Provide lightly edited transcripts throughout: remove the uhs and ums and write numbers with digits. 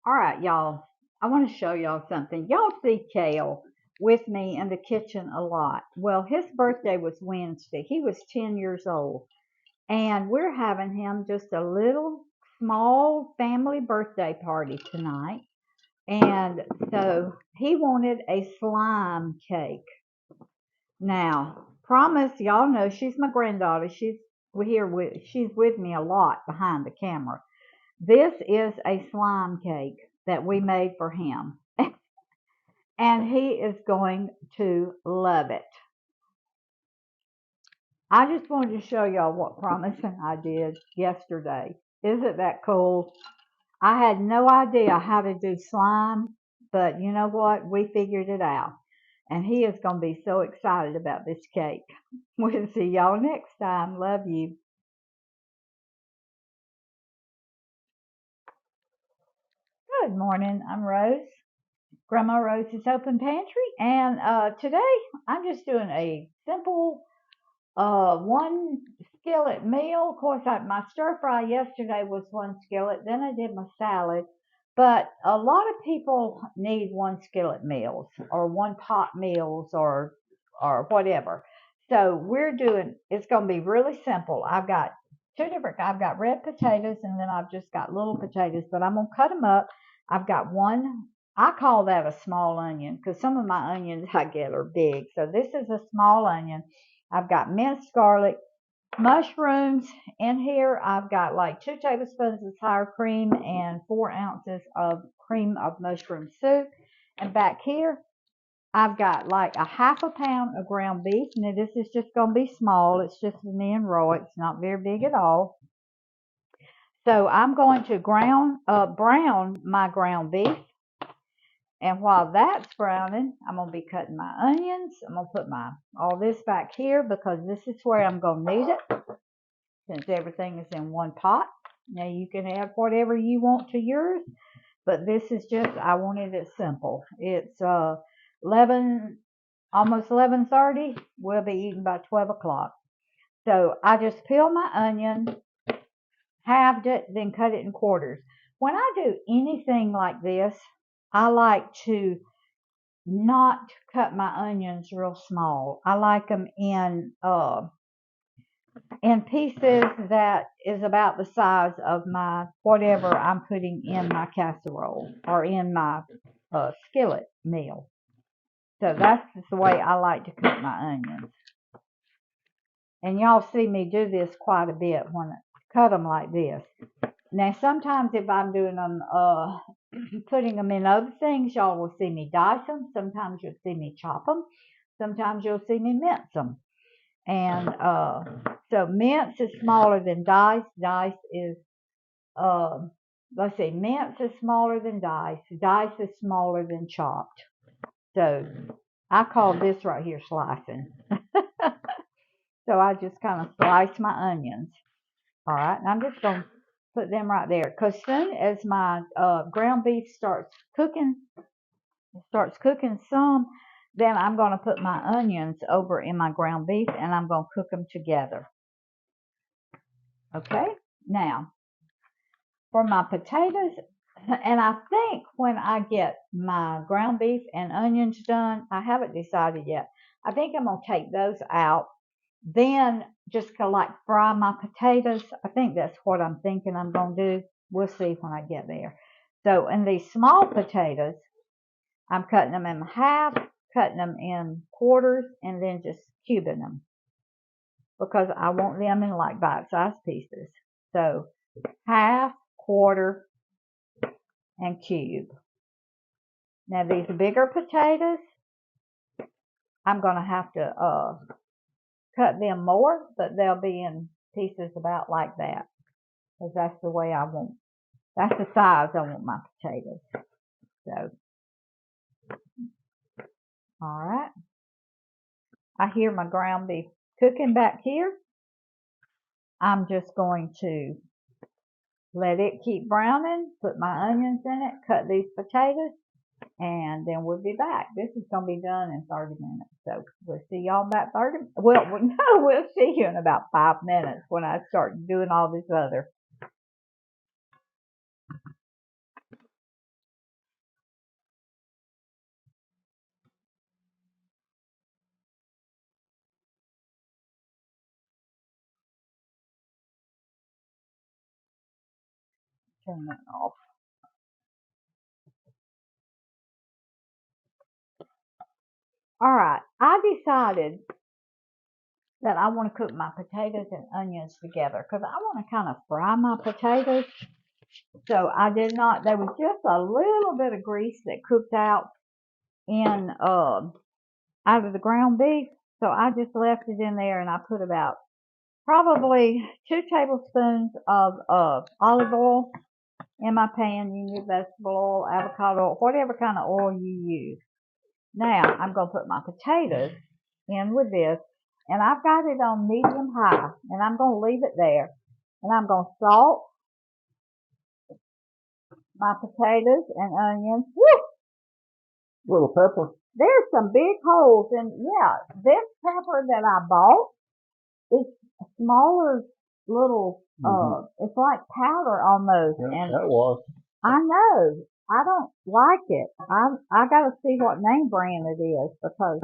All right, y'all. I want to show y'all something. Y'all see Kale with me in the kitchen a lot. Well, his birthday was Wednesday. He was 10 years old. And we're having him just a little small family birthday party tonight. And so he wanted a slime cake. Now, promise, y'all know she's my granddaughter. She's with me a lot behind the camera. This is a slime cake that we made for him, and he is going to love it. I just wanted to show y'all what Promise and I did yesterday. Isn't that cool? I had no idea how to do slime, but you know what? We figured it out. And he is going to be so excited about this cake. We'll see y'all next time. Love you. Good morning. I'm Rose. Grandma Rose's Open Pantry. And today I'm just doing a simple one skillet meal. Of course, my stir fry yesterday was one skillet. Then I did my salad. But a lot of people need one skillet meals or one pot meals or whatever. So it's going to be really simple. I've got red potatoes and then I've just got little potatoes, but I'm going to cut them up. I've got one, I call that a small onion because some of my onions I get are big. So this is a small onion. I've got minced garlic, mushrooms in here. I've got like 2 tablespoons of sour cream and 4 ounces of cream of mushroom soup. And back here, I've got like a half a pound of ground beef. Now this is just going to be small. It's just for me and Roy. It's not very big at all. So I'm going to brown my ground beef. And while that's browning, I'm going to be cutting my onions. I'm going to put all this back here because this is where I'm going to need it since everything is in one pot. Now you can add whatever you want to yours, but this is I wanted it simple. It's 11, almost 11:30. We'll be eating by 12 o'clock. So I just peeled my onion, halved it, then cut it in quarters. When I do anything like this, I like to not cut my onions real small. I like them in pieces that is about the size of my whatever I'm putting in my casserole or in my skillet meal. So that's just the way I like to cut my onions. And y'all see me do this quite a bit when I cut them like this. Now sometimes if I'm doing them, putting them in other things, y'all will see me dice them. Sometimes you'll see me chop them. Sometimes you'll see me mince them. And so mince is smaller than dice. Dice is, uh, let's see, mince is smaller than dice. Dice is smaller than chopped. So I call this right here slicing. So I just kind of slice my onions. All right, and I'm just going to put them right there. Because soon as my ground beef starts cooking some, then I'm going to put my onions over in my ground beef and I'm going to cook them together. Okay, now for my potatoes, and I think when I get my ground beef and onions done, I haven't decided yet. I think I'm going to take those out, then just kind of like fry my potatoes. I think that's what I'm thinking I'm going to do. We'll see when I get there. So in these small potatoes, I'm cutting them in half, cutting them in quarters, and then just cubing them because I want them in like bite-sized pieces. So half, quarter, and cube. Now these bigger potatoes, I'm going to have to cut them more, but they'll be in pieces about like that because that's the way I want. That's the size I want my potatoes. So, all right. I hear my ground beef cooking back here. I'm just going to let it keep browning, put my onions in it, cut these potatoes, and then we'll be back. This is going to be done in 30 minutes. So we'll see y'all about 30. Well, no, we'll see you in about 5 minutes when I start doing all this other. turn that off. Alright, I decided that I want to cook my potatoes and onions together because I want to kind of fry my potatoes. So I did not, there was just a little bit of grease that cooked out in out of the ground beef. So I just left it in there and I put about probably 2 tablespoons of olive oil in my pan. You can use vegetable oil, avocado oil, whatever kind of oil you use. Now I'm going to put my potatoes in with this, and I've got it on medium high, and I'm going to leave it there, and I'm going to salt my potatoes and onions. Woo! Little pepper. There's some big holes, and yeah, this pepper that I bought is smaller little, it's like powder almost. Yeah, and that was. I know. I don't like it. I gotta see what name brand it is because,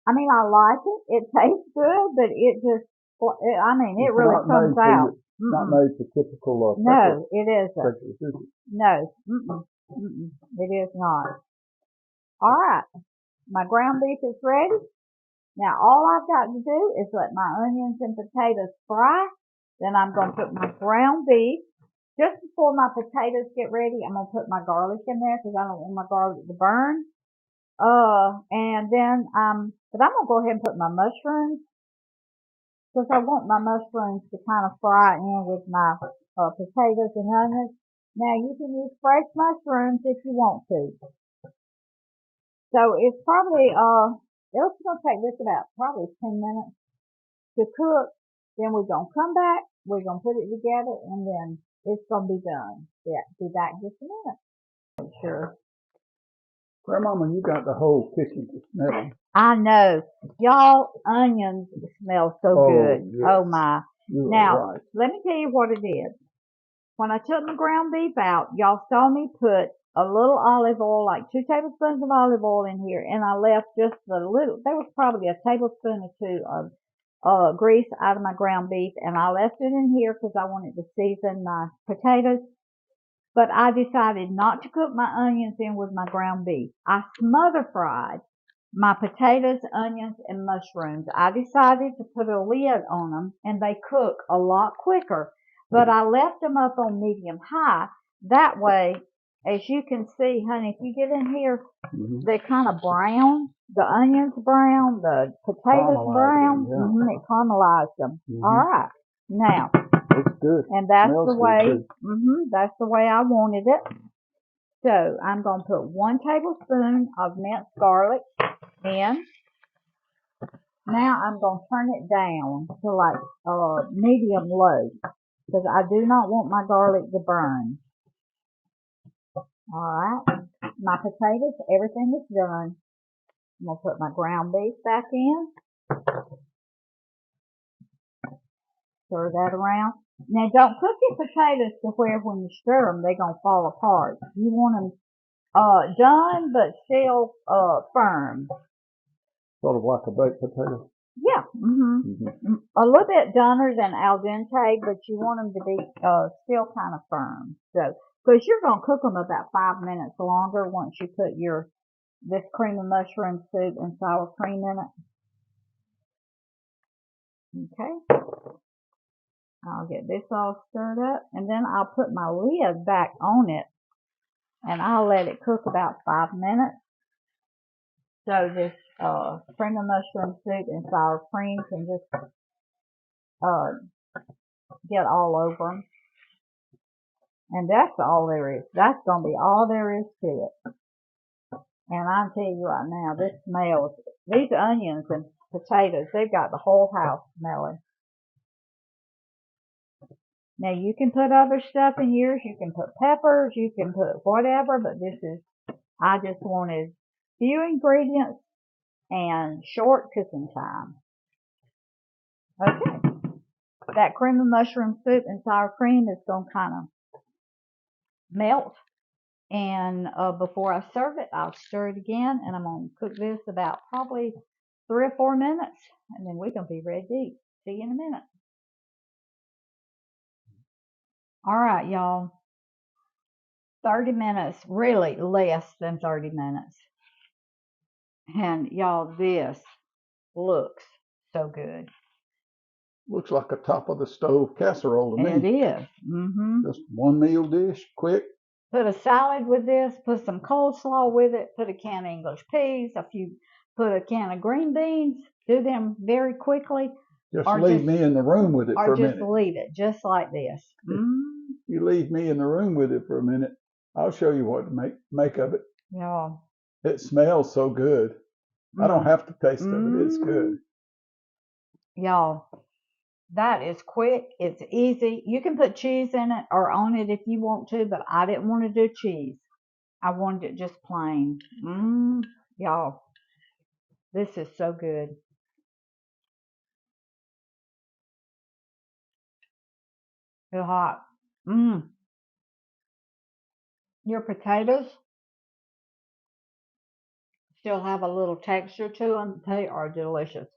I mean, I like it. It tastes good, but it just, I mean, it really comes out. Not made for typical pepper. No, it isn't. Texas, is it? No, it is not. All right, my ground beef is ready. Now all I've got to do is let my onions and potatoes fry. Then I'm going to put my ground beef. Just before my potatoes get ready, I'm going to put my garlic in there because I don't want my garlic to burn. And then, but I'm going to go ahead and put my mushrooms because I want my mushrooms to kind of fry in with my potatoes and onions. Now you can use fresh mushrooms if you want to. So it's probably, it's going to take this about probably 10 minutes to cook. Then we're going to come back, we're going to put it together, and then it's going to be done. Yeah, be back in just a minute. Sure. Grandmama, you got the whole kitchen to smell. I know. Y'all, onions smell so good. Yes. Oh my. You now, right. let me tell you what it is. When I took my ground beef out, y'all saw me put a little olive oil, like 2 tablespoons of olive oil in here, and I left just a little, there was probably a tablespoon or 2 of grease out of my ground beef, and I left it in here because I wanted to season my potatoes. But I decided not to cook my onions in with my ground beef. I smother fried my potatoes, onions, and mushrooms. I decided to put a lid on them, and they cook a lot quicker. But I left them up on medium high. That way, as you can see, honey, if you get in here, they're kind of brown. The onions brown, the potatoes brown. It caramelized them. All right. Now, it's good. And that's Smells the way. good. That's the way I wanted it. So I'm going to put 1 tablespoon of minced garlic in. Now I'm going to turn it down to like medium low because I do not want my garlic to burn. Alright, my potatoes, everything is done. I'm going to put my ground beef back in. Stir that around. Now don't cook your potatoes to where when you stir them they're going to fall apart. You want them done but still firm. Sort of like a baked potato. Yeah. A little bit doner than al dente, but you want them to be still kind of firm. So, because you're going to cook them about 5 minutes longer once you put this cream of mushroom soup and sour cream in it. Okay. I'll get this all stirred up, and then I'll put my lid back on it, and I'll let it cook about 5 minutes. So this cream of mushroom soup and sour cream can just get all over them. And that's all there is. That's going to be all there is to it. And I'll tell you right now, this smells, these onions and potatoes, they've got the whole house smelling. Now you can put other stuff in yours. You can put peppers, you can put whatever, but this is, I just wanted few ingredients and short cooking time. Okay. That cream of mushroom soup and sour cream is going to kind of melt. And before I serve it, I'll stir it again, and I'm going to cook this about probably 3 or 4 minutes, and then we're going to be ready to eat. See you in a minute. All right, y'all. 30 minutes, really less than 30 minutes. And y'all, this looks so good. Looks like a top of the stove casserole to It me. is. Just one meal dish, quick. Put a salad with this, put some coleslaw with it, put a can of English peas, put a can of green beans, do them very quickly. Just leave me in the room with it for a minute. Or just leave it, just like this. You leave me in the room with it for a minute, I'll show you what to make of it. Yeah. It smells so good. I don't have to taste of it. It's good. Y'all, that is quick. It's easy. You can put cheese in it or on it if you want to, but I didn't want to do cheese. I wanted it just plain. Y'all, this is so good. It's hot. Your potatoes still have a little texture to them. They are delicious.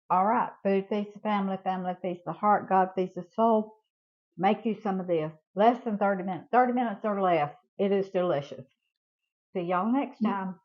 All right, food feast the family, family feast the heart, God feast the soul. Make you some of this. Less than 30 minutes. 30 minutes or less. It is delicious. See y'all next time.